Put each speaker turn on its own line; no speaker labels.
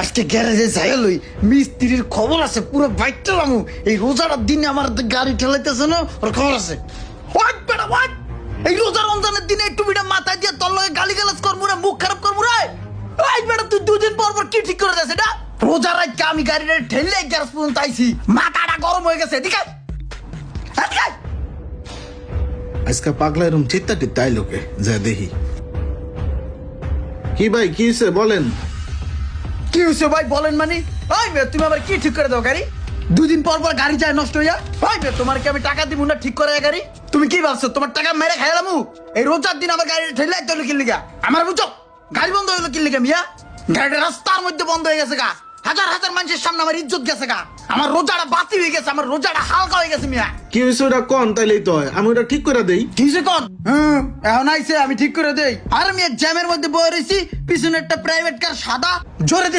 আজকে গ্যারেজে যাই লই মিস্ত্রির খবর আছে পুরো বাইকটা লামু এই রোজার দিনে আমার গাড়ি ঠেলাইতেছে না ওর খবর আছে ওয়াট বেটা ওয়াট এই রোজা রমজানের দিনে একটু বিটা মাথায় দিয়ে তোর লগে গালিগালাজ করবো না মুখ খারাপ করবো রে ওই বেটা তুই দুদিন পর পর কি ঠিক করে দিস এটা রোজার রাতকে আমি গাড়িটা ঠেললে গ্যারেজ পর্যন্ত আইছি মাথাটা গরম হয়ে গেছে এদিকে এদিকে
আজকে পাগলা এরম চিত্তা টিত্তা আইলো কে যা দেখি কি ভাই কি হয়েছে বলেন।
কি হয়েছে ভাই বলেন মানে ওই মেয়ে তুমি আবার কি ঠিক করে দাও গাড়ি দুদিন পর পর গাড়ি যায় নষ্ট হইয়া ওই মেয়ে তোমার কি আমি টাকা দিব না ঠিক করে গাড়ি তুমি কি ভাবছো তোমার টাকা মেরে খাইলামু এই রোজার দিন আমার গাড়ি ঠেলে চলো কিনলিগা আমার বুঝো গাড়ি বন্ধ হইলো কিনলিগা মিয়া গাড়িটা রাস্তার মধ্যে বন্ধ হয়ে গেছে গা হাজার হাজার মানুষের সামনে আমার ইজ্জত গেছে গা আমার রোজাটা বাতি হয়ে গেছে আমার রোজাটা হালকা হয়ে গেছে মিয়া
কি হয়েছে ওটা কন তাইলেই তো হয়, আমি ওটা ঠিক করে দেই।
কিসে কর এখন আইছে আমি ঠিক করে দেই আর আমি জ্যামের মধ্যে বয়ে রয়েছি পিছনে একটা প্রাইভেট কার সাদা জোরে